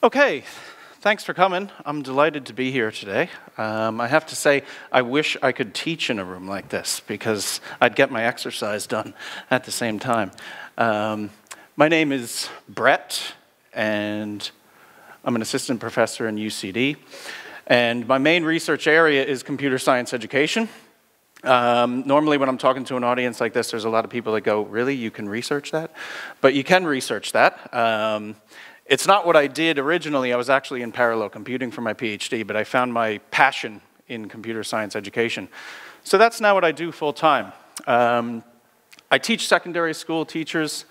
Okay, thanks for coming. I'm delighted to be here today. I have to say, I wish I could teach in a room like this because I'd get my exercise done at the same time. My name is Brett, and I'm an assistant professor in UCD. And my main research area is computer science education. Normally when I'm talking to an audience like this, there's a lot of people that go, really, you can research that? But you can research that. It's not what I did originally. I was actually in parallel computing for my PhD, but I found my passion in computer science education. So that's now what I do full time. I teach secondary school teachers.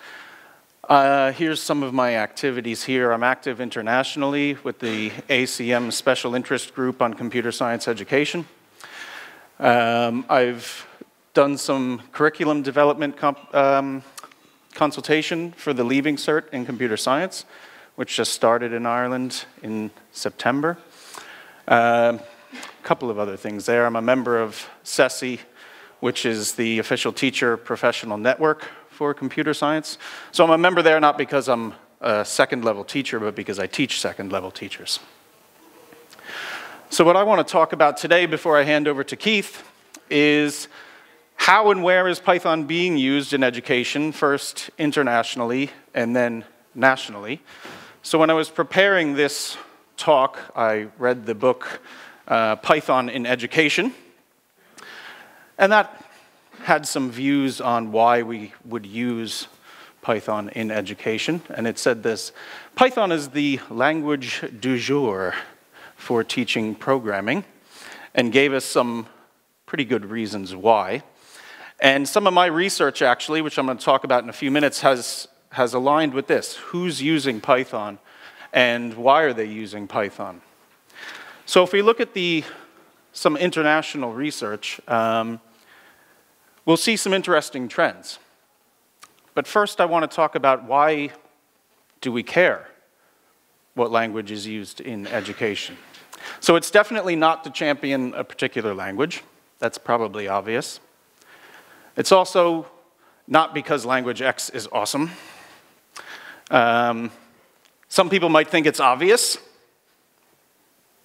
Here's some of my activities here. I'm active internationally with the ACM Special Interest Group on Computer Science Education. I've done some curriculum development consultation for the Leaving Cert in Computer Science, which just started in Ireland in September. A couple of other things there. I'm a member of CESI, which is the official teacher professional network for computer science. So I'm a member there not because I'm a second-level teacher, but because I teach second-level teachers. So what I want to talk about today before I hand over to Keith is how and where is Python being used in education, first internationally and then nationally. So when I was preparing this talk, I read the book Python in Education, and that had some views on why we would use Python in education, and it said this: Python is the language du jour for teaching programming, and gave us some pretty good reasons why. And some of my research, actually, which I'm going to talk about in a few minutes, has aligned with this. Who's using Python, and why are they using Python? So if we look at some international research, we'll see some interesting trends. But first I want to talk about why do we care what language is used in education. So it's definitely not to champion a particular language. That's probably obvious. It's also not because language X is awesome. Some people might think it's obvious.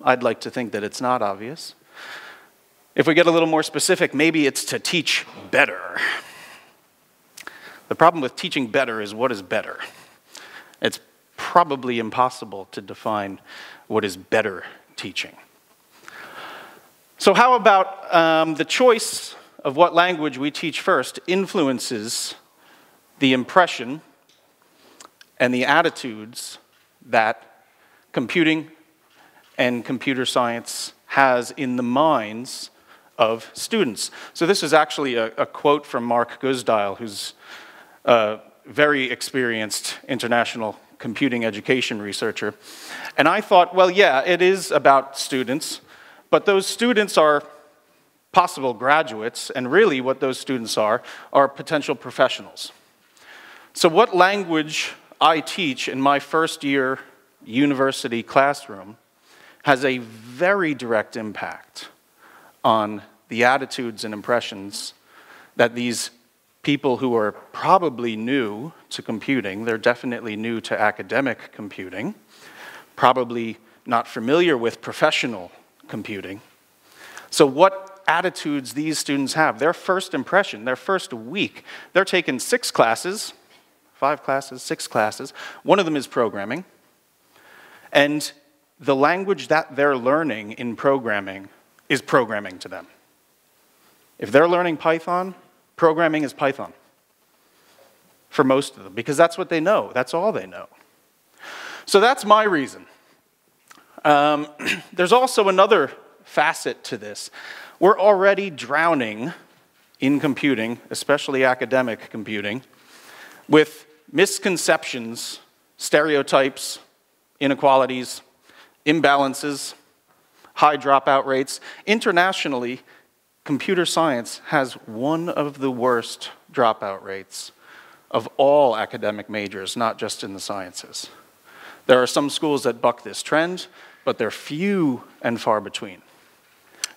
I'd like to think that it's not obvious. If we get a little more specific, maybe it's to teach better. The problem with teaching better is, what is better? It's probably impossible to define what is better teaching. So how about the choice of what language we teach first influences the impression and the attitudes that computing and computer science has in the minds of students. So this is actually a quote from Mark Guzdial, who's a very experienced international computing education researcher. And I thought, well, yeah, it is about students, but those students are possible graduates, and really what those students are potential professionals. So what language I teach in my first year university classroom has a very direct impact on the attitudes and impressions that these people who are probably new to computing, they're definitely new to academic computing, probably not familiar with professional computing. So what attitudes these students have, their first impression, their first week, they're taking 6 classes, 5 classes, 6 classes. One of them is programming. And the language that they're learning in programming is programming to them. If they're learning Python, programming is Python for most of them, because that's what they know. That's all they know. So that's my reason. There's also another facet to this. We're already drowning in computing, especially academic computing, with misconceptions, stereotypes, inequalities, imbalances, high dropout rates. Internationally, computer science has one of the worst dropout rates of all academic majors, not just in the sciences. There are some schools that buck this trend, but they're few and far between.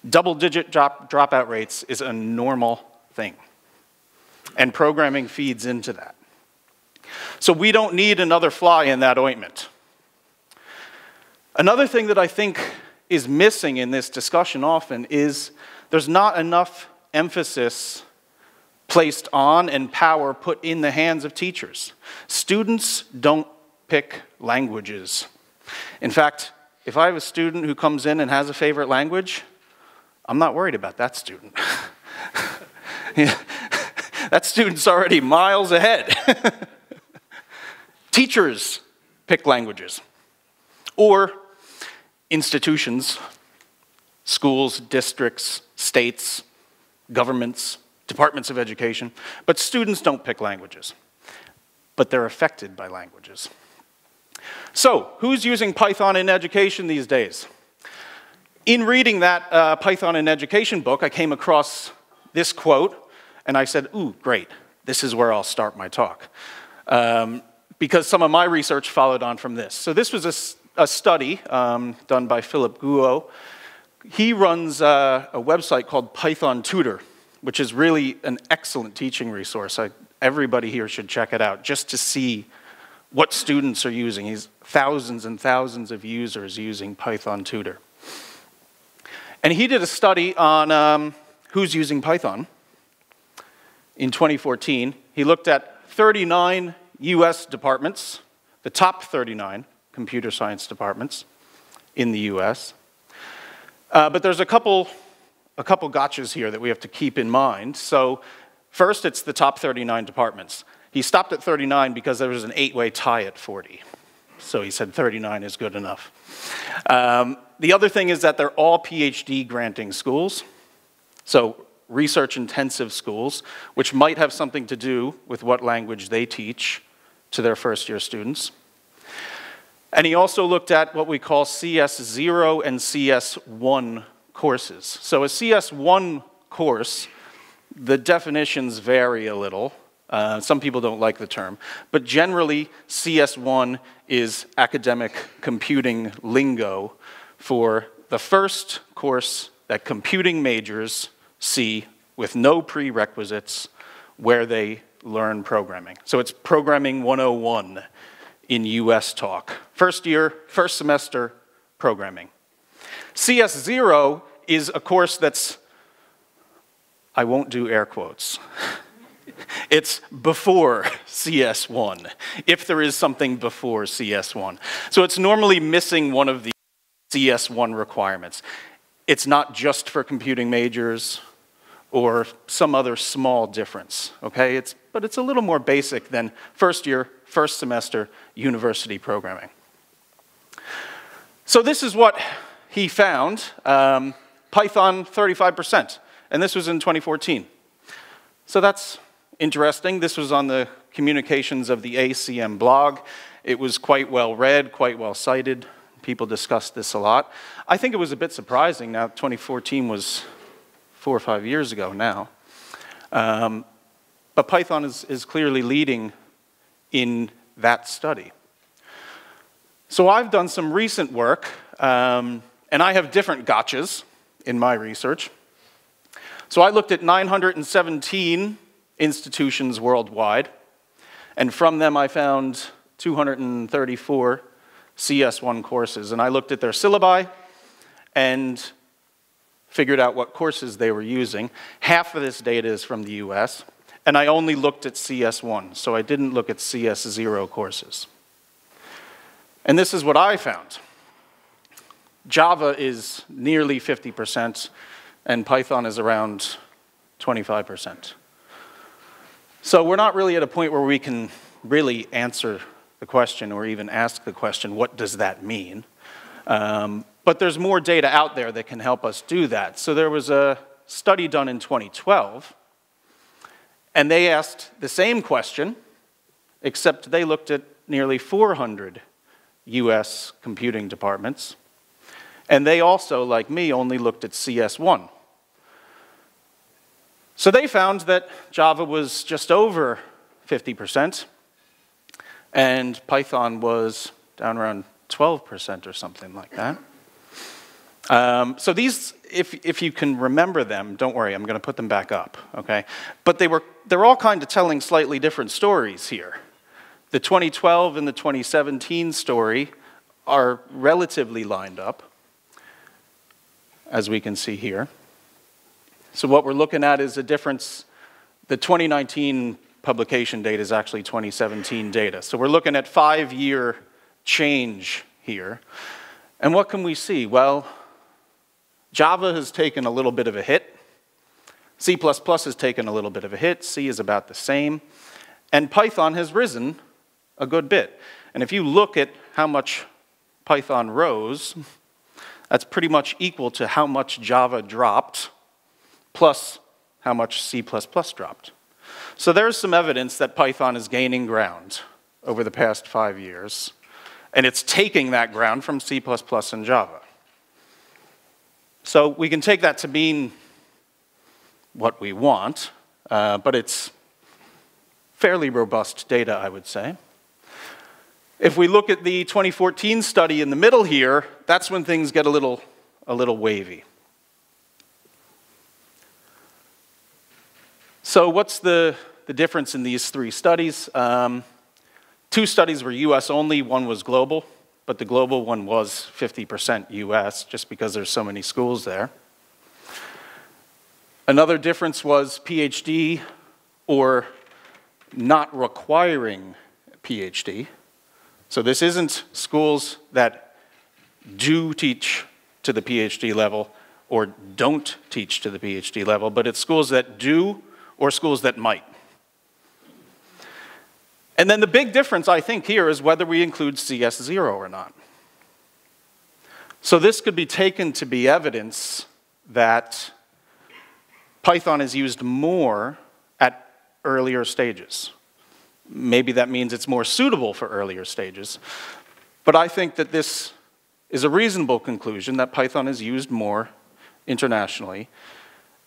Double-digit dropout rates is a normal thing, and programming feeds into that. So we don't need another fly in that ointment. Another thing that I think is missing in this discussion often is there's not enough emphasis placed on and power put in the hands of teachers. Students don't pick languages. In fact, if I have a student who comes in and has a favorite language, I'm not worried about that student. Yeah. That student's already miles ahead. Teachers pick languages. Or institutions, schools, districts, states, governments, departments of education. But students don't pick languages. But they're affected by languages. So, who's using Python in education these days? In reading that Python in Education book, I came across this quote, and I said, ooh, great, this is where I'll start my talk. Because some of my research followed on from this. So this was a study done by Philip Guo. He runs a website called Python Tutor, which is really an excellent teaching resource. Everybody here should check it out, just to see what students are using. He's thousands and thousands of users using Python Tutor. And he did a study on who's using Python in 2014. He looked at 39 US departments, the top 39 computer science departments in the US. But there's a couple gotchas here that we have to keep in mind. So first, it's the top 39 departments. He stopped at 39 because there was an 8-way tie at 40. So he said 39 is good enough. The other thing is that they're all PhD granting schools. So research-intensive schools, which might have something to do with what language they teach to their first-year students. And he also looked at what we call CS0 and CS1 courses. So a CS1 course, the definitions vary a little. Some people don't like the term. But generally, CS1 is academic computing lingo for the first course that computing majors see with no prerequisites where they learn programming. So it's Programming 101 in US talk. First year, first semester programming. CS0 is a course that's, I won't do air quotes. It's before CS1, if there is something before CS1. So it's normally missing one of the CS1 requirements. It's not just for computing majors or some other small difference, okay? But it's a little more basic than first year, first semester university programming. So this is what he found. Python, 35%, and this was in 2014. So that's interesting. This was on the communications of the ACM blog. It was quite well read, quite well cited. People discussed this a lot. I think it was a bit surprising. Now, 2014 was 4 or 5 years ago now. But Python is clearly leading in that study. So I've done some recent work, and I have different gotchas in my research. So I looked at 917 institutions worldwide, and from them I found 234 CS1 courses, and I looked at their syllabi and figured out what courses they were using. Half of this data is from the US, and I only looked at CS1, so I didn't look at CS0 courses. And this is what I found. Java is nearly 50%, and Python is around 25%. So we're not really at a point where we can really answer the question or even ask the question, what does that mean? But there's more data out there that can help us do that. So there was a study done in 2012, and they asked the same question, except they looked at nearly 400 US computing departments. And they also, like me, only looked at CS1. So they found that Java was just over 50%, and Python was down around 12% or something like that. So these, if you can remember them, don't worry, I'm going to put them back up, okay? But they're all kind of telling slightly different stories here. The 2012 and the 2017 story are relatively lined up, as we can see here. So what we're looking at is a difference. The 2019 publication data is actually 2017 data. So we're looking at 5-year change here. And what can we see? Well, Java has taken a little bit of a hit. C++ has taken a little bit of a hit. C is about the same. And Python has risen a good bit. And if you look at how much Python rose, that's pretty much equal to how much Java dropped plus how much C++ dropped. So there's some evidence that Python is gaining ground over the past 5 years, and it's taking that ground from C++ and Java. So we can take that to mean what we want, but it's fairly robust data, I would say. If we look at the 2014 study in the middle here, that's when things get a little wavy. So what's the difference in these 3 studies? 2 studies were US only, 1 was global, but the global one was 50% US, just because there's so many schools there. Another difference was PhD or not requiring PhD. So this isn't schools that do teach to the PhD level or don't teach to the PhD level, but it's schools that do or schools that might. And then the big difference, I think, here is whether we include CS0 or not. So this could be taken to be evidence that Python is used more at earlier stages. Maybe that means it's more suitable for earlier stages. But I think that this is a reasonable conclusion, that Python is used more internationally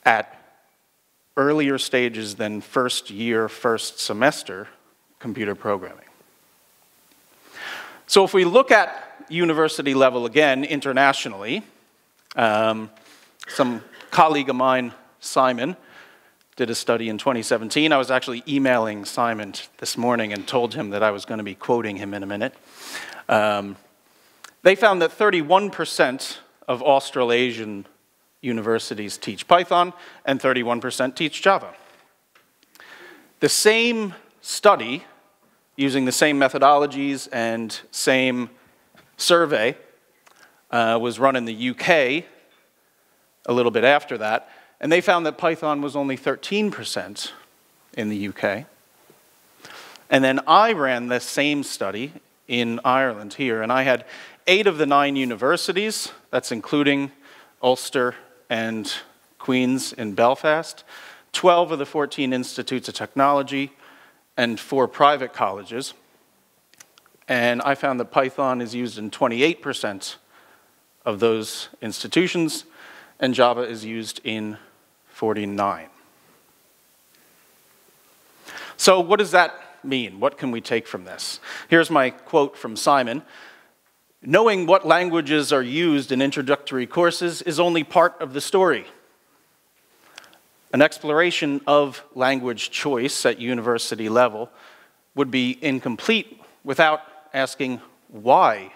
at earlier stages than first year, first semester computer programming. So if we look at university level again internationally, some colleague of mine, Simon, did a study in 2017. I was actually emailing Simon this morning and told him that I was going to be quoting him in a minute. They found that 31% of Australasian universities teach Python and 31% teach Java. The same study, using the same methodologies and same survey, was run in the UK a little bit after that, and they found that Python was only 13% in the UK. And then I ran the same study in Ireland here, and I had 8 of the 9 universities, that's including Ulster and Queen's in Belfast, 12 of the 14 institutes of technology, and 4 private colleges. And I found that Python is used in 28% of those institutions, and Java is used in 49. So what does that mean? What can we take from this? Here's my quote from Simon. "Knowing what languages are used in introductory courses is only part of the story. An exploration of language choice at university level would be incomplete without asking why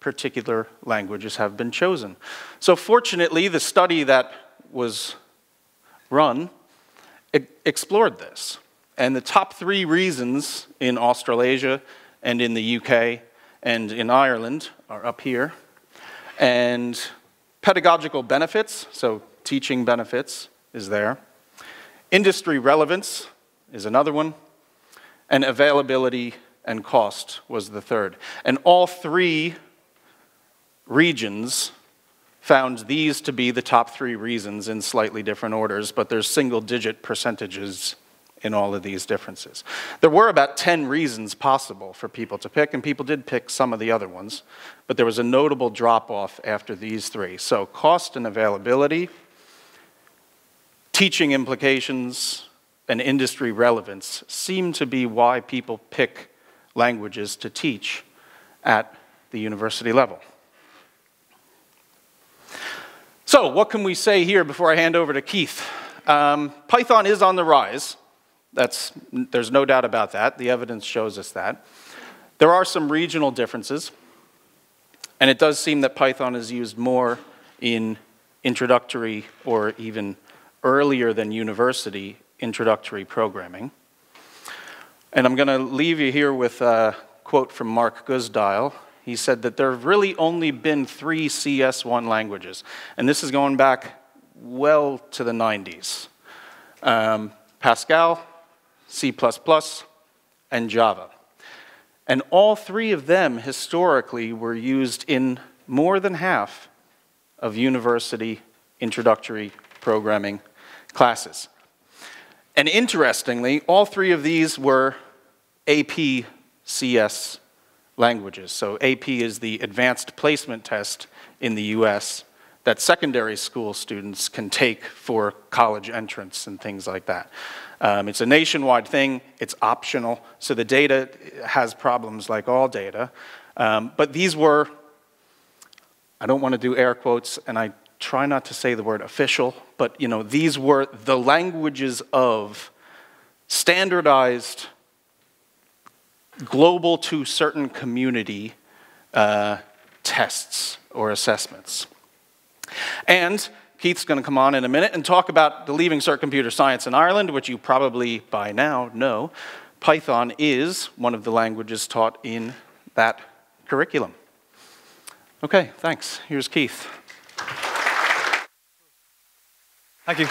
particular languages have been chosen." So fortunately, the study that was run explored this. And the top 3 reasons in Australasia and in the UK and in Ireland are up here. And pedagogical benefits, so teaching benefits, is there. Industry relevance is another one. And availability and cost was the third. And all 3 regions found these to be the top 3 reasons in slightly different orders, but there's single-digit percentages in all of these differences. There were about 10 reasons possible for people to pick, and people did pick some of the other ones, but there was a notable drop-off after these 3. So cost and availability, teaching implications, and industry relevance seem to be why people pick languages to teach at the university level. So what can we say here before I hand over to Keith? Python is on the rise. There's no doubt about that. The evidence shows us that. There are some regional differences. And it does seem that Python is used more in introductory or even earlier than university introductory programming. And I'm going to leave you here with a quote from Mark Guzdial. He said that there have really only been 3 CS1 languages. And this is going back well to the 90s. Pascal, C++, and Java. And all 3 of them historically were used in more than half of university introductory programming classes. And interestingly, all 3 of these were AP CS languages. So AP is the Advanced Placement Test in the US that secondary school students can take for college entrance and things like that. It's a nationwide thing, it's optional, so the data has problems like all data. But these were, I don't want to do air quotes, and I try not to say the word official, but these were the languages of standardized, global to certain community tests or assessments. And Keith's going to come on in a minute and talk about the Leaving Cert Computer Science in Ireland, which you probably by now know. Python is one of the languages taught in that curriculum. Okay, thanks. Here's Keith. Thank you.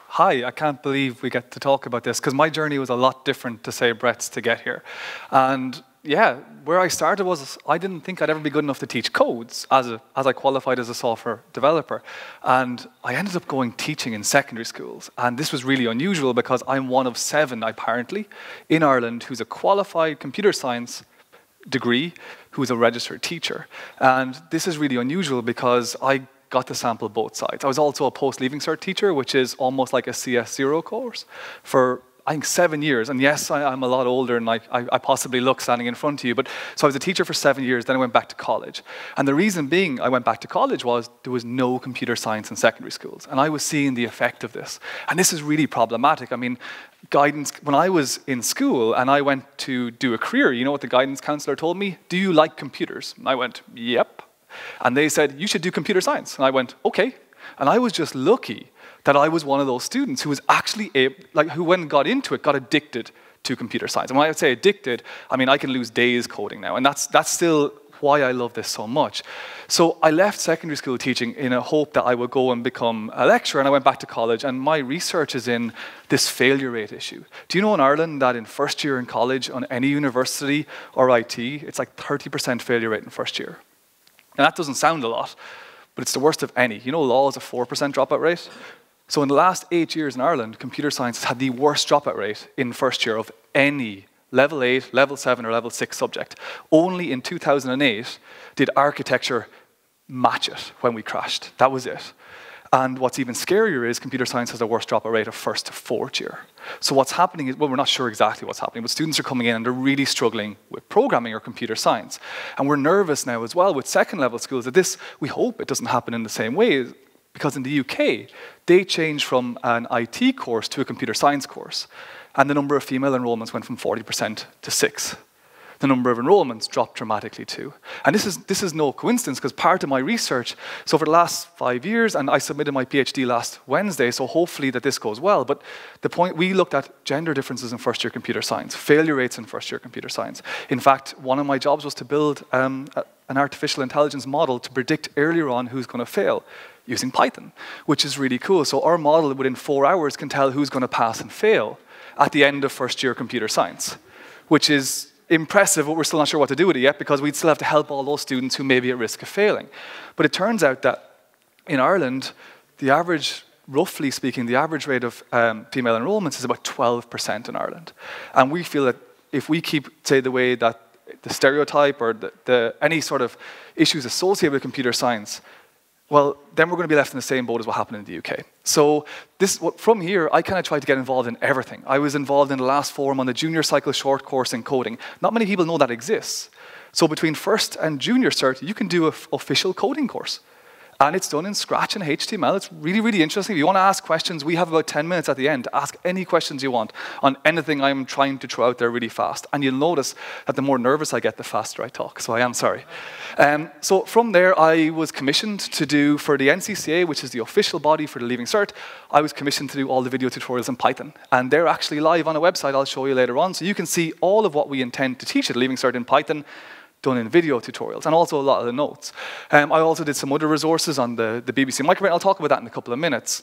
Hi, I can't believe we get to talk about this, because my journey was a lot different to, say, Brett's to get here. And yeah, where I started was I didn't think I'd ever be good enough to teach codes as I qualified as a software developer. And I ended up going teaching in secondary schools. And this was really unusual because I'm one of 7, apparently, in Ireland who's a qualified computer science degree who's a registered teacher. And this is really unusual because I got to sample both sides. I was also a post-leaving cert teacher, which is almost like a CS0 course for, I think, 7 years. And yes, I'm a lot older than I possibly look standing in front of you. But so I was a teacher for 7 years, then I went back to college. And the reason being I went back to college was there was no computer science in secondary schools. And I was seeing the effect of this. And this is really problematic. I mean, guidance, when I was in school and I went to do a career, you know what the guidance counselor told me? Do you like computers? And I went, yep. And they said, you should do computer science. And I went, okay. And I was just lucky that I was one of those students who was actually, who when got into it, got addicted to computer science. And when I say addicted, I mean, I can lose days coding now. And that's still why I love this so much. So I left secondary school teaching in a hope that I would go and become a lecturer, and I went back to college, and my research is in this failure rate issue. Do you know in Ireland that in first year in college, on any university or IT, it's like 30% failure rate in first year? And that doesn't sound a lot, but it's the worst of any. You know, law is a 4% dropout rate. So in the last 8 years in Ireland, computer science has had the worst dropout rate in first year of any level 8, level 7, or level 6 subject. Only in 2008 did architecture match it when we crashed. That was it. And what's even scarier is computer science has a worse dropout rate of first to fourth year. So what's happening is, well, we're not sure exactly what's happening, but students are coming in and they're really struggling with programming or computer science. And we're nervous now as well with second level schools that this, we hope it doesn't happen in the same way, because in the UK, they changed from an IT course to a computer science course. And the number of female enrollments went from 40% to 6%. The number of enrollments dropped dramatically too. And this is no coincidence, because part of my research, so for the last 5 years, and I submitted my PhD last Wednesday, so hopefully that this goes well, but the point, we looked at gender differences in first year computer science, failure rates in first year computer science. In fact, one of my jobs was to build an artificial intelligence model to predict earlier on who's going to fail using Python, which is really cool. So our model within 4 hours can tell who's going to pass and fail at the end of first year computer science, which is impressive, but we're still not sure what to do with it yet, because we'd still have to help all those students who may be at risk of failing. But it turns out that in Ireland, the average, roughly speaking, the average rate of female enrollments is about 12% in Ireland. And we feel that if we keep, say, the way that the stereotype or any sort of issues associated with computer science, well, then we're going to be left in the same boat as what happened in the UK. So from here, I kind of tried to get involved in everything. I was involved in the last forum on the junior cycle short course in coding. Not many people know that exists. So between first and junior cert, you can do an official coding course. And it's done in Scratch and HTML. It's really, really interesting. If you want to ask questions, we have about 10 minutes at the end to ask any questions you want on anything I'm trying to throw out there really fast. And you'll notice that the more nervous I get, the faster I talk. So I am sorry. So from there, I was commissioned to do, for the NCCA, which is the official body for the Leaving Cert, I was commissioned to do all the video tutorials in Python. And they're actually live on a website I'll show you later on. So you can see all of what we intend to teach at Leaving Cert in Python done in video tutorials, and also a lot of the notes. I also did some other resources on the BBC Microbrain. I'll talk about that in a couple of minutes.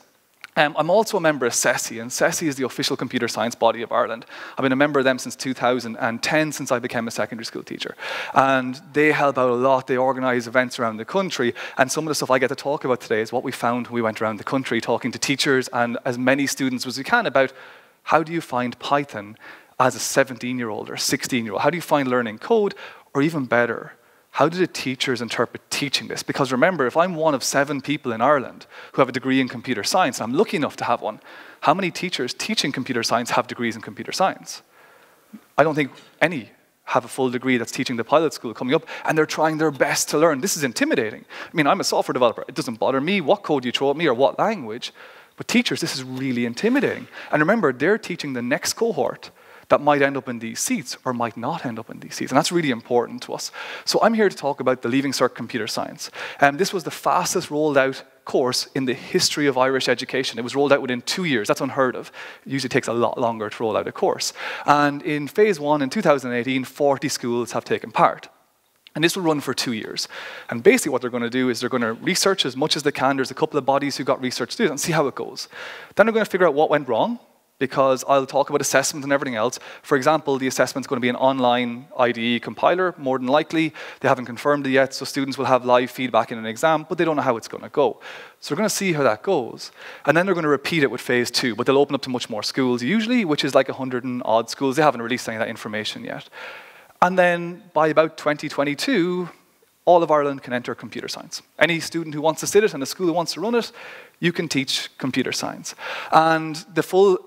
I'm also a member of CESI, and CESI is the official computer science body of Ireland. I've been a member of them since 2010, since I became a secondary school teacher. And they help out a lot. They organize events around the country, and some of the stuff I get to talk about today is what we found when we went around the country talking to teachers and as many students as we can about how do you find Python as a 17-year-old or 16-year-old? How do you find learning code? Or even better, how do the teachers interpret teaching this? Because remember, if I'm one of 7 people in Ireland who have a degree in computer science, and I'm lucky enough to have one, how many teachers teaching computer science have degrees in computer science? I don't think any have a full degree that's teaching the pilot school coming up, and they're trying their best to learn. This is intimidating. I mean, I'm a software developer. It doesn't bother me what code you throw at me or what language, but teachers, this is really intimidating. And remember, they're teaching the next cohort that might end up in these seats or might not end up in these seats. And that's really important to us. So I'm here to talk about the Leaving Cert Computer Science. This was the fastest rolled out course in the history of Irish education. It was rolled out within 2 years. That's unheard of. It usually takes a lot longer to roll out a course. And in phase 1 in 2018, 40 schools have taken part. And this will run for 2 years. And basically what they're going to do is they're going to research as much as they can. There's a couple of bodies who got research to do it and see how it goes. Then they're going to figure out what went wrong, because I'll talk about assessment and everything else. For example, the assessment's going to be an online IDE compiler, more than likely. They haven't confirmed it yet, so students will have live feedback in an exam, but they don't know how it's going to go. So we're going to see how that goes. And then they're going to repeat it with phase 2, but they'll open up to much more schools usually, which is like 100 and odd schools. They haven't released any of that information yet. And then by about 2022, all of Ireland can enter computer science. Any student who wants to sit it and a school who wants to run it, you can teach computer science. And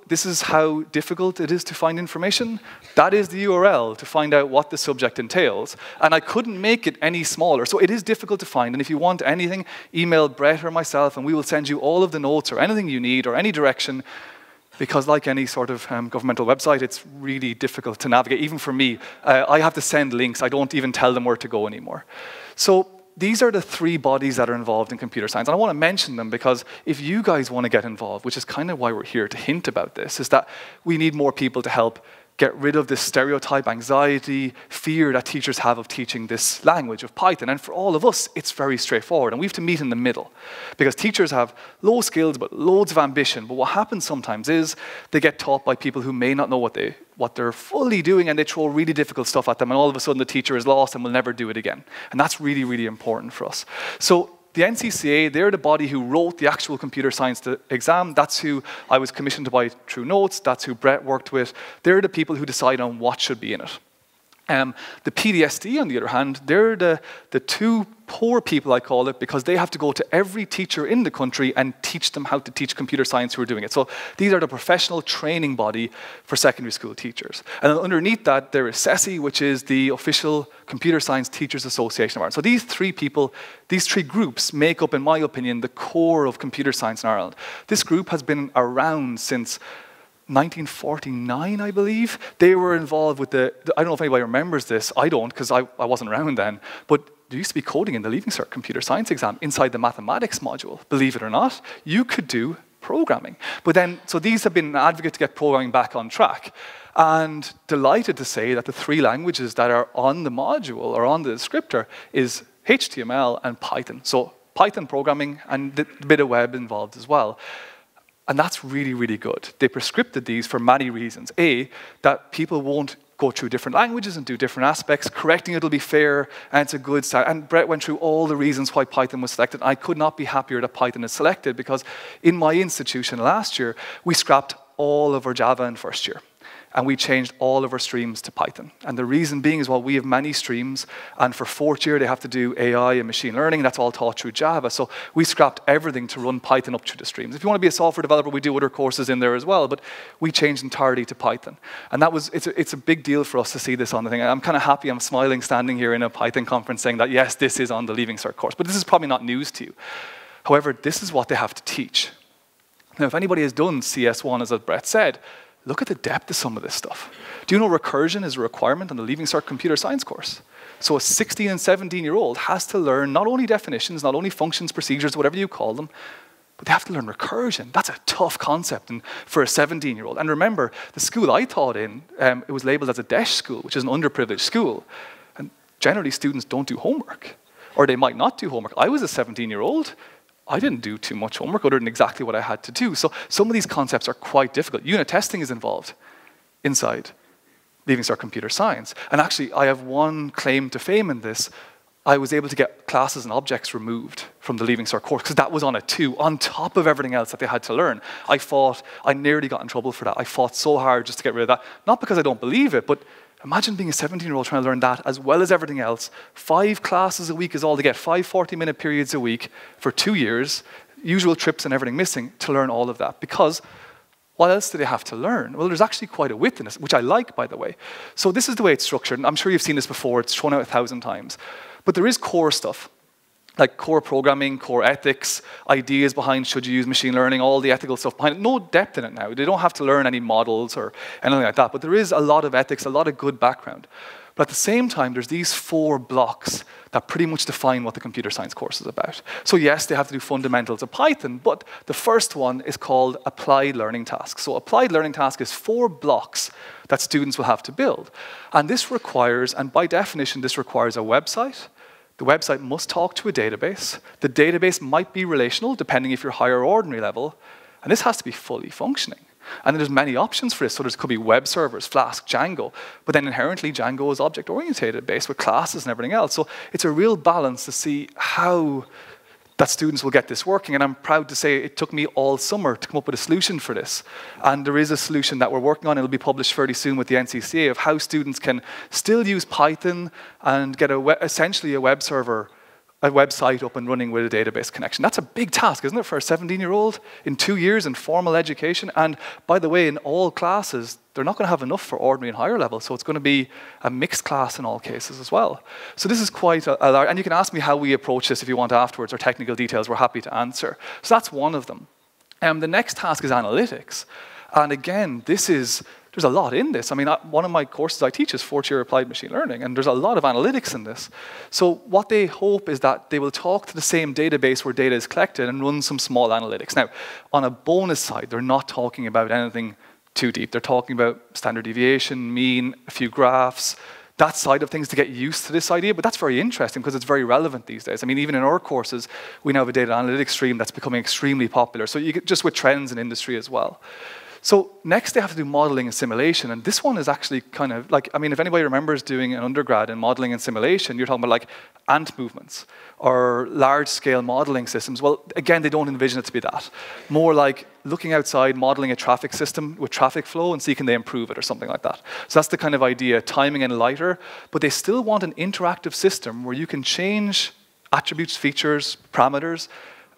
this is how difficult it is to find information. That is the URL to find out what the subject entails. And I couldn't make it any smaller. So it is difficult to find. And if you want anything, email Brett or myself, and we will send you all of the notes or anything you need or any direction. Because like any sort of governmental website, it's really difficult to navigate. Even for me, I have to send links. I don't even tell them where to go anymore. So these are the 3 bodies that are involved in computer science. And I want to mention them because if you guys want to get involved, which is kind of why we're here to hint about this, is that we need more people to help get rid of this stereotype, anxiety, fear that teachers have of teaching this language of Python. And for all of us, it's very straightforward. And we have to meet in the middle. Because teachers have low skills, but loads of ambition. But what happens sometimes is they get taught by people who may not know what they're fully doing, and they throw really difficult stuff at them. And all of a sudden, the teacher is lost and will never do it again. And that's really, really important for us. So the NCCA, they're the body who wrote the actual computer science exam. That's who I was commissioned to buy through notes. That's who Brett worked with. They're the people who decide on what should be in it. The PDSD, on the other hand, they're the 2 poor people, I call it, because they have to go to every teacher in the country and teach them how to teach computer science who are doing it. So these are the professional training body for secondary school teachers. And underneath that, there is CESI, which is the official Computer Science Teachers Association of Ireland. So these 3 people, these 3 groups make up, in my opinion, the core of computer science in Ireland. This group has been around since 1949, I believe. They were involved with I don't know if anybody remembers this. I don't, because I wasn't around then. But there used to be coding in the Leaving Cert computer science exam inside the mathematics module. Believe it or not, you could do programming. But then, so these have been an advocate to get programming back on track. And delighted to say that the 3 languages that are on the module or on the descriptor is HTML and Python. So Python programming and the bit of web involved as well. And that's really, really good. They prescripted these for many reasons. A, that people won't go through different languages and do different aspects. Correcting it will be fair, and it's a good start. And Brett went through all the reasons why Python was selected. I could not be happier that Python is selected, because in my institution last year, we scrapped all of our Java in first year. And we changed all of our streams to Python. And the reason being is, well, we have many streams, and for 4th year, they have to do AI and machine learning, and that's all taught through Java. So we scrapped everything to run Python up through the streams. If you want to be a software developer, we do other courses in there as well, but we changed entirely to Python. And it's a big deal for us to see this on the thing. I'm kind of happy, I'm smiling, standing here in a Python conference saying that, yes, this is on the Leaving Cert course. But this is probably not news to you. However, this is what they have to teach. Now, if anybody has done CS1, as Brett said, look at the depth of some of this stuff. Do you know recursion is a requirement on the Leaving Cert Computer Science course? So a 16 and 17-year-old has to learn not only definitions, not only functions, procedures, whatever you call them, but they have to learn recursion. That's a tough concept for a 17-year-old. And remember, the school I taught in, it was labeled as a DESH school, which is an underprivileged school. And generally, students don't do homework, or they might not do homework. I was a 17-year-old. I didn't do too much homework other than exactly what I had to do. So some of these concepts are quite difficult. Unit testing is involved inside Leaving Cert Computer Science. And actually, I have one claim to fame in this. I was able to get classes and objects removed from the Leaving Cert course because that was on a 2, on top of everything else that they had to learn. I nearly got in trouble for that. I fought so hard just to get rid of that. Not because I don't believe it, but imagine being a 17-year-old trying to learn that as well as everything else. 5 classes a week is all they get, 5 40-minute periods a week for 2 years, usual trips and everything missing to learn all of that. Because what else do they have to learn? Well, there's actually quite a width in this, which I like, by the way. So this is the way it's structured, and I'm sure you've seen this before. It's thrown out 1,000 times. But there is core stuff, like core programming, core ethics, ideas behind should you use machine learning, all the ethical stuff behind it. No depth in it now. They don't have to learn any models or anything like that. But there is a lot of ethics, a lot of good background. But at the same time, there's these 4 blocks that pretty much define what the computer science course is about. So yes, they have to do fundamentals of Python, but the first one is called applied learning task. So applied learning task is 4 blocks that students will have to build. And this requires, and by definition, this requires a website. The website must talk to a database. The database might be relational, depending if you're higher or ordinary level. And this has to be fully functioning. And there's many options for this. So there could be web servers, Flask, Django. But then inherently, Django is object-oriented based with classes and everything else. So it's a real balance to see how that students will get this working. And I'm proud to say it took me all summer to come up with a solution for this. And there is a solution that we're working on. It'll be published fairly soon with the NCCA of how students can still use Python and get essentially a web server, a website up and running with a database connection. That's a big task, isn't it, for a 17-year-old in 2 years in formal education? And by the way, in all classes, they're not going to have enough for ordinary and higher level, so it's going to be a mixed class in all cases as well. So this is quite a large, and you can ask me how we approach this if you want afterwards, or technical details, we're happy to answer. So that's one of them. The next task is analytics. And again, there's a lot in this. I mean, one of my courses I teach is 4th-year applied machine learning, and there's a lot of analytics in this. So what they hope is that they will talk to the same database where data is collected and run some small analytics. Now, on a bonus side, they're not talking about anything too deep. They're talking about standard deviation, mean, a few graphs, that side of things to get used to this idea, but that's very interesting because it's very relevant these days. I mean, even in our courses, we now have a data analytics stream that's becoming extremely popular, so you get just with trends in industry as well. So next they have to do modeling and simulation, and this one is actually kind of like, I mean, if anybody remembers doing an undergrad in modeling and simulation, you're talking about like ant movements or large-scale modeling systems. Well, again, they don't envision it to be that. More like looking outside, modeling a traffic system with traffic flow and see can they improve it or something like that. So that's the kind of idea, timing and lighter, but they still want an interactive system where you can change attributes, features, parameters,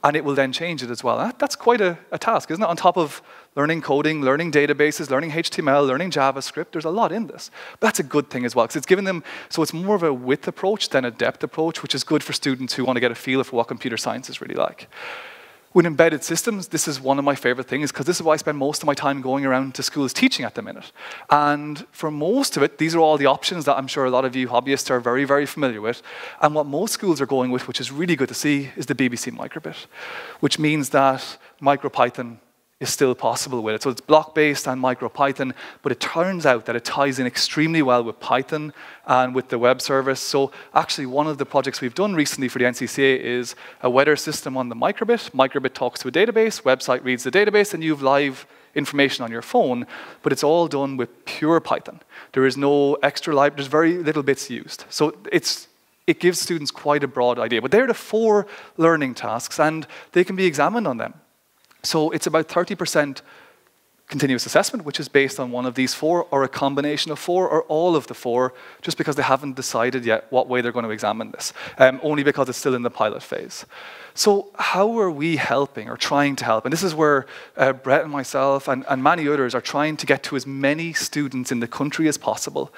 and it will then change it as well. That's quite a task, isn't it? On top of learning coding, learning databases, learning HTML, learning JavaScript, there's a lot in this. But that's a good thing as well, because it's given them, so it's more of a width approach than a depth approach, which is good for students who want to get a feel for what computer science is really like. With embedded systems, this is one of my favorite things, because this is why I spend most of my time going around to schools teaching at the minute. And for most of it, these are all the options that I'm sure a lot of you hobbyists are very, very familiar with. And what most schools are going with, which is really good to see, is the BBC microbit, which means that MicroPython is still possible with it. So it's block-based and MicroPython, but it turns out that it ties in extremely well with Python and with the web service. So actually one of the projects we've done recently for the NCCA is a weather system on the microbit. Microbit talks to a database, website reads the database, and you have live information on your phone, but it's all done with pure Python. There is no extra library, there's very little bits used. So it gives students quite a broad idea. But they're the 4 learning tasks, and they can be examined on them. So it's about 30% continuous assessment, which is based on one of these 4, or a combination of 4, or all of the 4, just because they haven't decided yet what way they're going to examine this, only because it's still in the pilot phase. So how are we helping, or trying to help? And this is where Brett and myself and many others are trying to get to as many students in the country as possible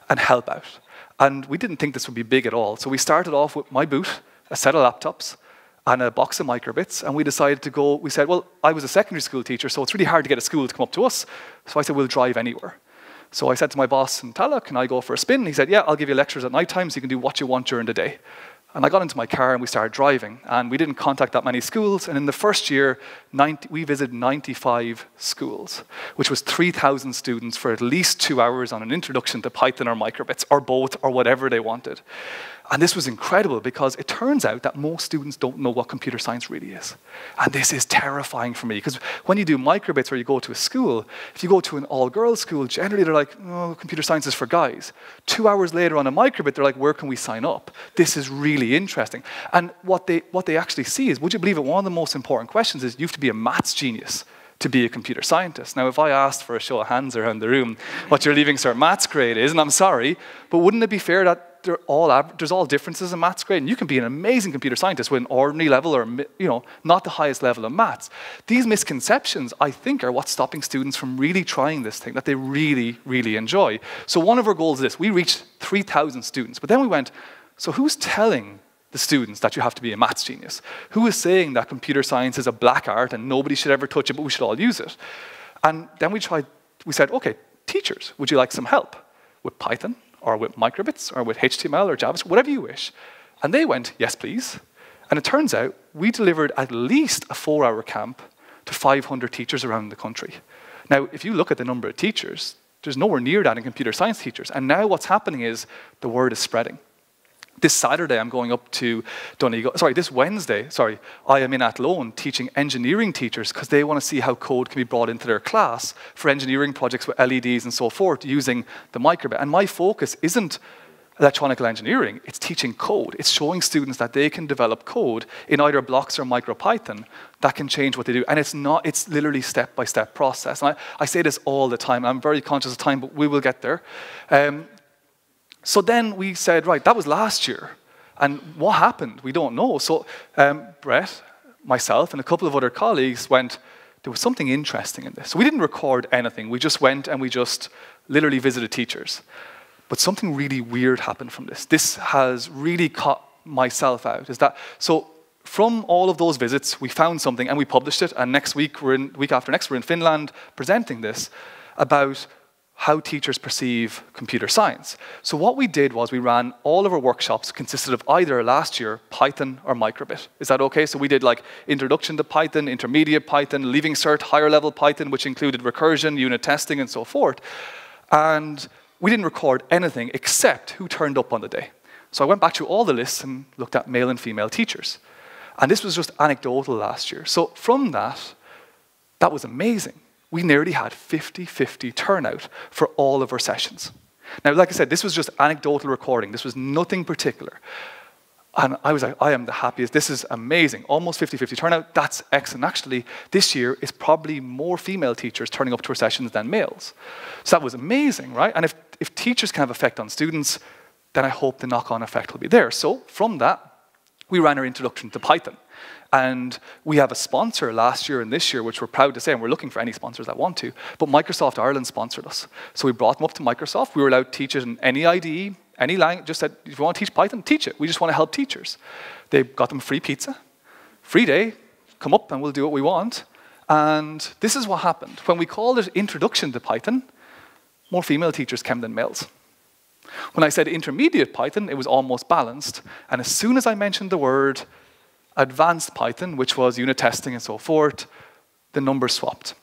and help out. And we didn't think this would be big at all. So we started off with my booth, a set of laptops, and a box of microbits, and we decided to go. We said, well, I was a secondary school teacher, so it's really hard to get a school to come up to us. So I said, we'll drive anywhere. So I said to my boss in Tala, can I go for a spin? And he said, yeah, I'll give you lectures at night time so you can do what you want during the day. And I got into my car and we started driving, and we didn't contact that many schools. And in the first year, we visited 95 schools, which was 3,000 students for at least 2 hours on an introduction to Python or microbits, or both, or whatever they wanted. And this was incredible because it turns out that most students don't know what computer science really is. And this is terrifying for me, because when you do microbits or you go to a school, if you go to an all-girls school, generally they're like, oh, computer science is for guys. 2 hours later on a microbit, they're like, where can we sign up? This is really interesting. And what they actually see is, would you believe it, one of the most important questions is you have to be a maths genius to be a computer scientist. Now, if I asked for a show of hands around the room what your Leaving Cert maths grade is, and I'm sorry, but wouldn't it be fair that there's all differences in maths grade, and you can be an amazing computer scientist with an ordinary level or not the highest level of maths. These misconceptions, I think, are what's stopping students from really trying this thing that they really, really enjoy. So one of our goals is this. We reached 3,000 students, but then we went, so who's telling the students that you have to be a maths genius? Who is saying that computer science is a black art and nobody should ever touch it, but we should all use it? And then we said, okay, teachers, would you like some help with Python, or with microbits, or with HTML or JavaScript, whatever you wish? And they went, yes, please. And it turns out we delivered at least a 4-hour camp to 500 teachers around the country. Now, if you look at the number of teachers, there's nowhere near that in computer science teachers. And now what's happening is the word is spreading. This Saturday, I'm going up to Donegal. This Wednesday, I am in Athlone teaching engineering teachers because they want to see how code can be brought into their class for engineering projects with LEDs and so forth using the microbit. And my focus isn't electronical engineering, it's teaching code. It's showing students that they can develop code in either blocks or MicroPython that can change what they do. And it's literally step-by-step process. And I say this all the time. I'm very conscious of time, but we will get there. So then we said, right, that was last year. And what happened? We don't know. So Brett, myself, and a couple of other colleagues went, there was something interesting in this. So we didn't record anything. We just went and we just literally visited teachers. But something really weird happened from this. This has really caught myself out. So from all of those visits, we found something and we published it. And week after next, we're in Finland presenting this about how teachers perceive computer science. So what we did was we ran all of our workshops consisted of either last year Python or microbit. Is that okay? So we did like introduction to Python, intermediate Python, Leaving Cert, higher level Python, which included recursion, unit testing, and so forth. And we didn't record anything except who turned up on the day. So I went back through all the lists and looked at male and female teachers. And this was just anecdotal last year. So from that was amazing. We nearly had 50-50 turnout for all of our sessions. Now, like I said, this was just anecdotal recording. This was nothing particular. And I was like, I am the happiest. This is amazing. Almost 50-50 turnout. That's excellent. Actually, this year is probably more female teachers turning up to our sessions than males. So that was amazing, right? And if teachers can have effect on students, then I hope the knock-on effect will be there. So from that, we ran our introduction to Python. And we have a sponsor last year and this year, which we're proud to say, and we're looking for any sponsors that want to, but Microsoft Ireland sponsored us. So we brought them up to Microsoft. We were allowed to teach it in any IDE, any language, just said, if you want to teach Python, teach it. We just want to help teachers. They got them free pizza, free day, come up and we'll do what we want. And this is what happened. When we called it Introduction to Python, more female teachers came than males. When I said intermediate Python, it was almost balanced. And as soon as I mentioned the word advanced Python, which was unit testing and so forth, the numbers swapped.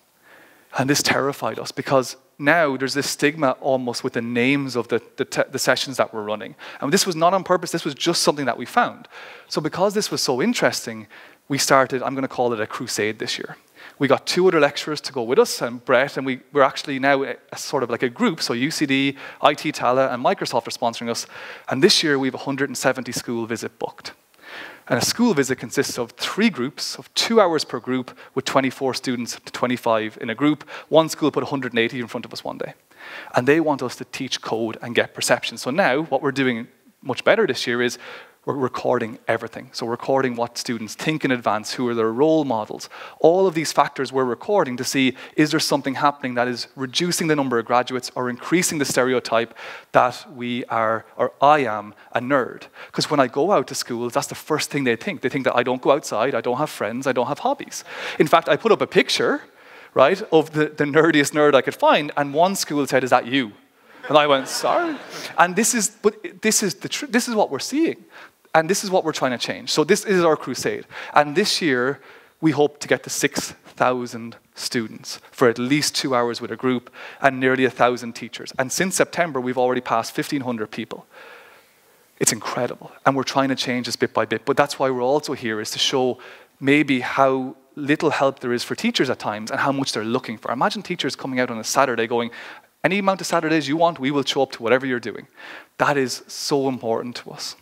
And this terrified us because now there's this stigma almost with the names of the sessions that we're running. And this was not on purpose, this was just something that we found. So because this was so interesting, we started, I'm going to call it a crusade this year. We got 2 other lecturers to go with us, and Brett, and we're actually now a sort of like a group, so UCD, IT Tala, and Microsoft are sponsoring us. And this year we have 170 school visit booked. And a school visit consists of 3 groups of 2 hours per group with 24 students to 25 in a group. One school put 180 in front of us one day. And they want us to teach code and get perception. So now what we're doing much better this year is We're recording everything. So we're recording what students think in advance, who are their role models. All of these factors we're recording to see, is there something happening that is reducing the number of graduates or increasing the stereotype that we are, or I am, a nerd. Because when I go out to schools, that's the first thing they think. They think that I don't go outside, I don't have friends, I don't have hobbies. In fact, I put up a picture, right, of the nerdiest nerd I could find, and one school said, "Is that you?" And I went, "Sorry." And this is what we're seeing. And this is what we're trying to change. So this is our crusade. And this year, we hope to get to 6,000 students for at least 2 hours with a group and nearly 1,000 teachers. And since September, we've already passed 1,500 people. It's incredible. And we're trying to change this bit by bit. But that's why we're also here, is to show maybe how little help there is for teachers at times and how much they're looking for. Imagine teachers coming out on a Saturday going, "Any amount of Saturdays you want, we will show up to whatever you're doing." That is so important to us.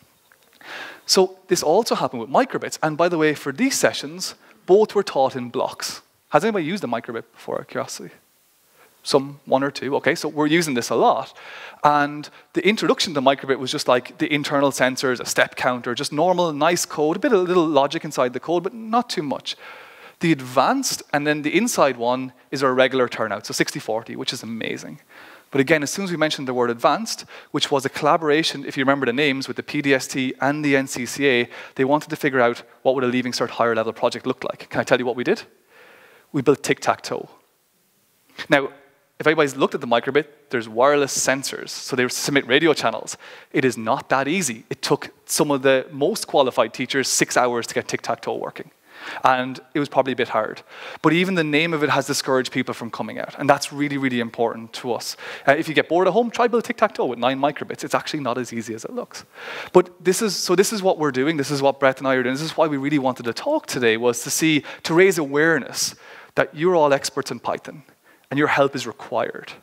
So this also happened with microbits. And by the way, for these sessions, both were taught in blocks. Has anybody used a microbit before, out of curiosity? Some, one or two. Okay, so we're using this a lot. And the introduction to microbit was just like the internal sensors, a step counter, just normal, nice code, a little logic inside the code, but not too much. The advanced, and then the inside one, is our regular turnout, so 60-40, which is amazing. But again, as soon as we mentioned the word advanced, which was a collaboration, if you remember the names, with the PDST and the NCCA, they wanted to figure out what would a Leaving Cert higher level project look like. Can I tell you what we did? We built tic-tac-toe. Now, if anybody's looked at the microbit, there's wireless sensors, so they submit radio channels. It is not that easy. It took some of the most qualified teachers 6 hours to get tic-tac-toe working. And it was probably a bit hard. But even the name of it has discouraged people from coming out. And that's really, really important to us. If you get bored at home, try build tic-tac-toe with 9 microbits. It's actually not as easy as it looks. But this is what we're doing. This is what Brett and I are doing. This is why we really wanted to talk today, was to raise awareness that you're all experts in Python and your help is required.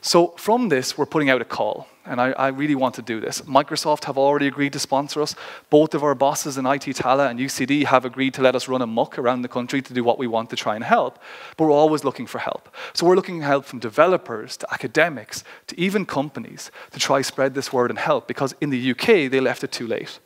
So from this, we're putting out a call, and I really want to do this. Microsoft have already agreed to sponsor us. Both of our bosses in IT Tala and UCD have agreed to let us run amok around the country to do what we want to try and help. But we're always looking for help. So we're looking for help from developers to academics to even companies to try spread this word and help, because in the UK, they left it too late.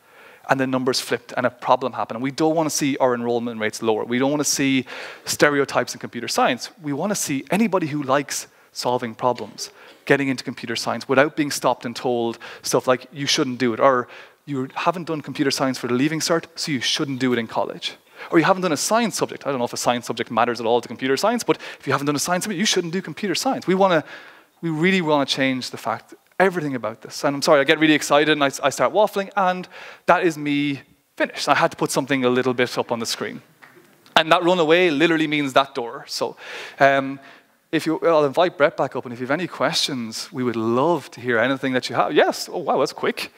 And the numbers flipped and a problem happened. And we don't want to see our enrollment rates lower. We don't want to see stereotypes in computer science. We want to see anybody who likes solving problems getting into computer science without being stopped and told stuff like, you shouldn't do it, or you haven't done computer science for the Leaving Cert, so you shouldn't do it in college. Or you haven't done a science subject. I don't know if a science subject matters at all to computer science, but if you haven't done a science subject, you shouldn't do computer science. We really want to change the fact, everything about this. And I'm sorry, I get really excited and I start waffling, and that is me finished. I had to put something a little bit up on the screen. And that runaway literally means that door. So I'll invite Brett back up, and if you have any questions, we would love to hear anything that you have. Yes, oh wow, that's quick.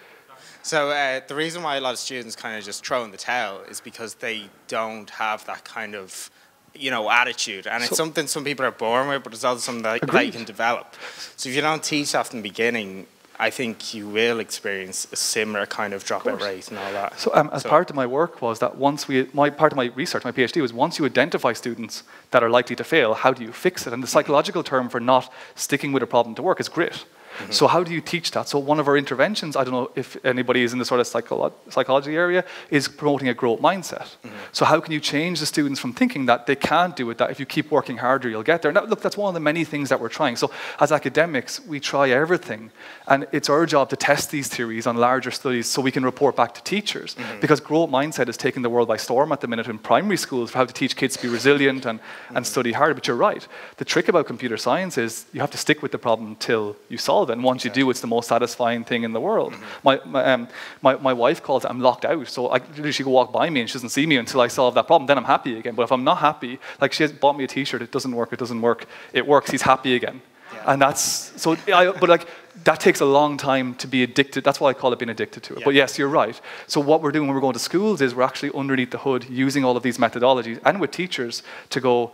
So the reason why a lot of students kind of just throw in the towel is because they don't have that kind of, attitude. And it's something some people are born with, but it's also something that you can develop. So if you don't teach that from the beginning, I think you will experience a similar kind of dropout rate and all that. So part of my work was that part of my research, my PhD, was once you identify students that are likely to fail, how do you fix it? And the psychological term for not sticking with a problem to work is grit. Mm-hmm. So how do you teach that? So one of our interventions, I don't know if anybody is in the sort of psychology area, is promoting a growth mindset. Mm-hmm. So how can you change the students from thinking that they can't do it, that if you keep working harder, you'll get there? Now, look, that's one of the many things that we're trying. So as academics, we try everything. And it's our job to test these theories on larger studies so we can report back to teachers. Mm-hmm. Because growth mindset is taking the world by storm at the minute in primary schools for how to teach kids to be resilient and study harder. But you're right. The trick about computer science is you have to stick with the problem until you solve it. And once you do, it's the most satisfying thing in the world. Mm-hmm. My wife calls it, I'm locked out. So she can walk by me and she doesn't see me until I solve that problem. Then I'm happy again. But if I'm not happy, like she has bought me a t-shirt, it doesn't work, it works, he's happy again. Yeah. And that's, so, that takes a long time to be addicted. That's why I call it being addicted to it. Yeah. But yes, you're right. So what we're doing when we're going to schools is we're actually underneath the hood using all of these methodologies and with teachers to go,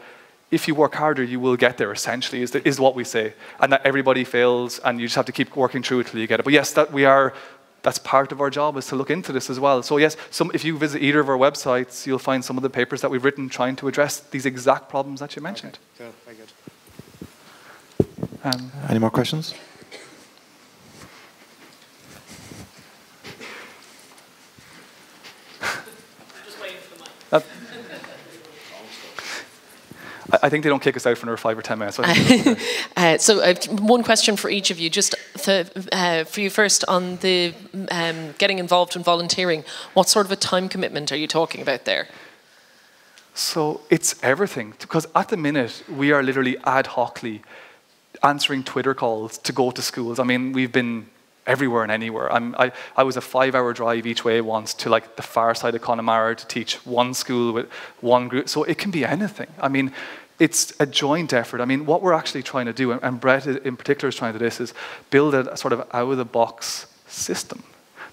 if you work harder, you will get there, essentially, is what we say. And that everybody fails, and you just have to keep working through it till you get it. But yes, that's part of our job, is to look into this as well. So yes, if you visit either of our websites, you'll find some of the papers that we've written trying to address these exact problems that you mentioned. Okay. Good, very good. Any more questions? I think they don't kick us out for another 5 or 10 minutes. So, so I have one question for each of you. Just for you first, on the getting involved in volunteering, what sort of a time commitment are you talking about there? So it's everything. Because at the minute, we are literally ad hocly answering Twitter calls to go to schools. I mean, we've been everywhere and anywhere. I was a 5-hour drive each way once to like the far side of Connemara to teach one school with one group. So it can be anything. I mean, it's a joint effort. I mean, what we're actually trying to do, and Brett in particular is trying to do this, is build a sort of out-of-the-box system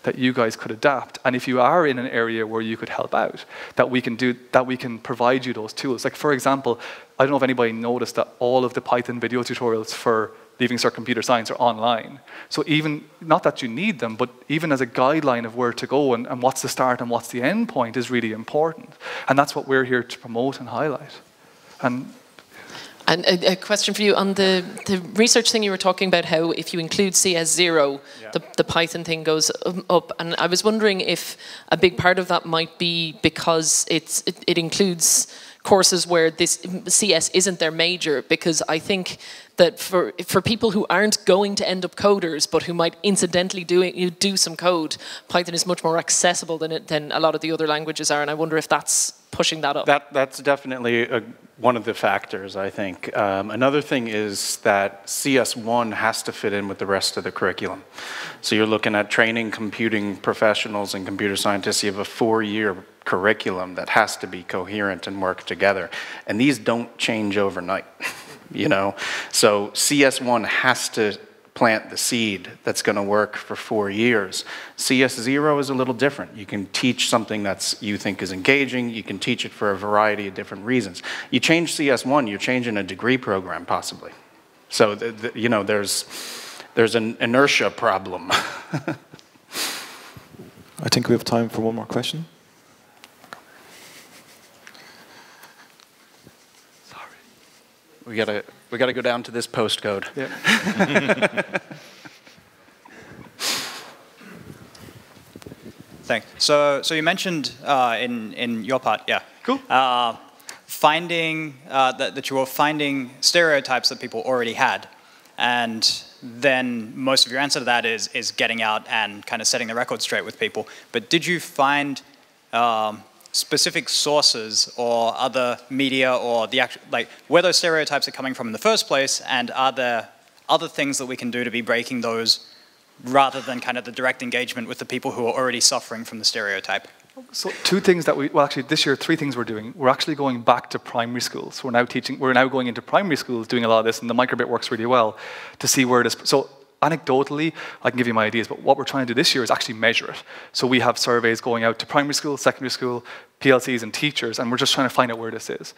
that you guys could adapt. And if you are in an area where you could help out, that we can provide you those tools. Like, for example, I don't know if anybody noticed that all of the Python video tutorials for Leaving Cert Computer Science are online. So even, not that you need them, but even as a guideline of where to go and what's the start and what's the end point is really important. And that's what we're here to promote and highlight. And a question for you on the research thing you were talking about, how if you include CS0, the Python thing goes up. And I was wondering if a big part of that might be because it includes courses where this CS isn't their major, because I think that for people who aren't going to end up coders, but who might incidentally do some code, Python is much more accessible than a lot of the other languages are, and I wonder if that's pushing that up. That's definitely one of the factors, I think. Another thing is that CS1 has to fit in with the rest of the curriculum. So you're looking at training computing professionals and computer scientists. You have a 4-year curriculum that has to be coherent and work together. And these don't change overnight, you know? So CS1 has to plant the seed that's going to work for 4 years. CS0 is a little different. You can teach something that you think is engaging. You can teach it for a variety of different reasons. You change CS1, you're changing a degree program possibly. So, you know, there's an inertia problem. I think we have time for one more question. We gotta go down to this postcode. yeah. Thanks. So you mentioned in your part, yeah. Cool. Finding that you were finding stereotypes that people already had, and then most of your answer to that is getting out and kind of setting the record straight with people. But did you find specific sources or other media or the actual, like, where those stereotypes are coming from in the first place, and are there other things that we can do to be breaking those rather than kind of the direct engagement with the people who are already suffering from the stereotype? So 2 things that well actually this year 3 things we're doing. We're actually going back to primary schools. We're now going into primary schools doing a lot of this, and the microbit works really well to see where this, so anecdotally, I can give you my ideas, but what we're trying to do this year is actually measure it. So we have surveys going out to primary school, secondary school, PLCs and teachers, and we're just trying to find out where this is.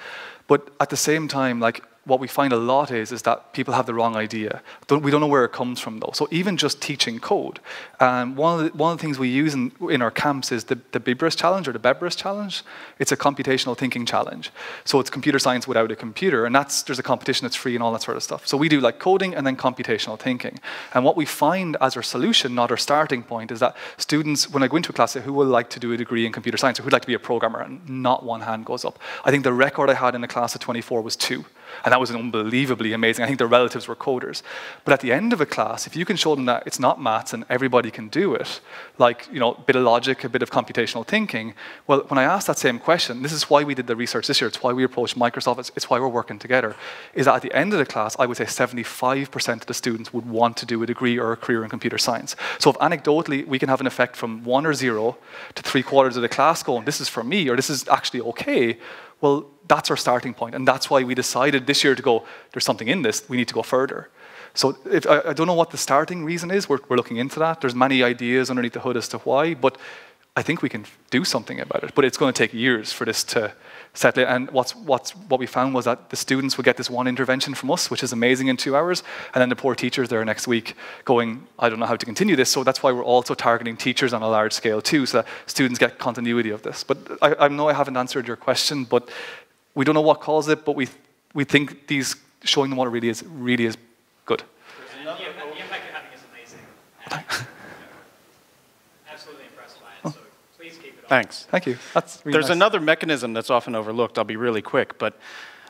But at the same time, like, what we find a lot is that people have the wrong idea. We don't know where it comes from, though. So even just teaching code, one of the things we use in our camps is the BIBRIS challenge or the BEBRIS challenge. It's a computational thinking challenge. So it's computer science without a computer, and there's a competition that's free and all that sort of stuff. So we do like coding and then computational thinking. And what we find as our solution, not our starting point, is that students, when I go into a class, say, who would like to do a degree in computer science or who'd like to be a programmer, and not one hand goes up. I think the record I had in a class of 24 was 2. And that was unbelievably amazing. I think their relatives were coders. But at the end of a class, if you can show them that it's not maths and everybody can do it, like, you know, a bit of logic, a bit of computational thinking, well, when I asked that same question, this is why we did the research this year, it's why we approached Microsoft, it's why we're working together, is that at the end of the class, I would say 75% of the students would want to do a degree or a career in computer science. So if anecdotally, we can have an effect from 1 or 0 to 3/4 of the class going, this is for me, or this is actually okay, well, that's our starting point, and that's why we decided this year to go, there's something in this, we need to go further. So I don't know what the starting reason is, we're looking into that. There's many ideas underneath the hood as to why, but I think we can do something about it. But it's going to take years for this to settle in. And what we found was that the students would get this one intervention from us, which is amazing, in 2 hours, and then the poor teachers there next week going, I don't know how to continue this. So that's why we're also targeting teachers on a large scale too, so that students get continuity of this. But I know I haven't answered your question, but we don't know what caused it, but we think showing them what it really is good. The impact you're having is amazing. And, absolutely impressed by it, so please keep it up. Thanks. Thank you. That's really There's nice. another mechanism that's often overlooked. I'll be really quick, but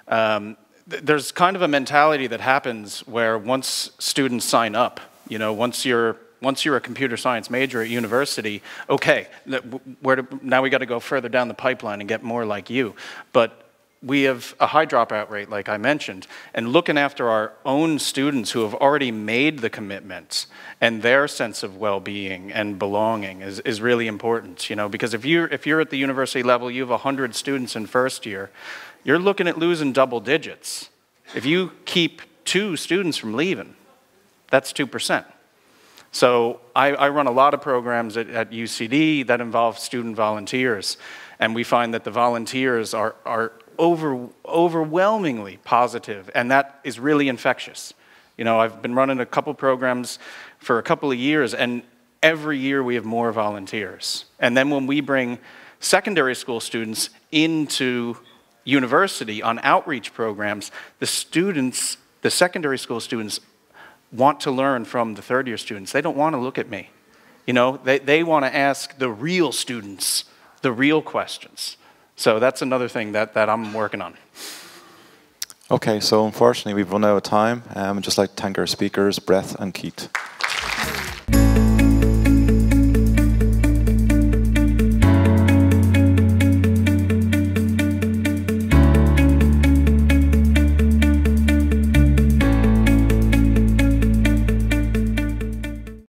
There's kind of a mentality that happens where once students sign up, you know, once you're a computer science major at university, okay, now we got to go further down the pipeline and get more like you. But we have a high dropout rate, like I mentioned, and looking after our own students who have already made the commitments and their sense of well-being and belonging is really important, you know, because if you're at the university level, you have 100 students in first year, you're looking at losing double digits. If you keep 2 students from leaving, that's 2%. So I run a lot of programs at UCD that involve student volunteers, and we find that the volunteers are overwhelmingly positive, and that is really infectious. You know, I've been running a couple programs for a couple of years, and every year we have more volunteers. And then when we bring secondary school students into university on outreach programs, the secondary school students want to learn from the third-year students. They don't want to look at me. You know, they want to ask the real students the real questions. So that's another thing that I'm working on. Okay, so unfortunately we've run out of time. I'd just like to thank our speakers, Brett and Keith.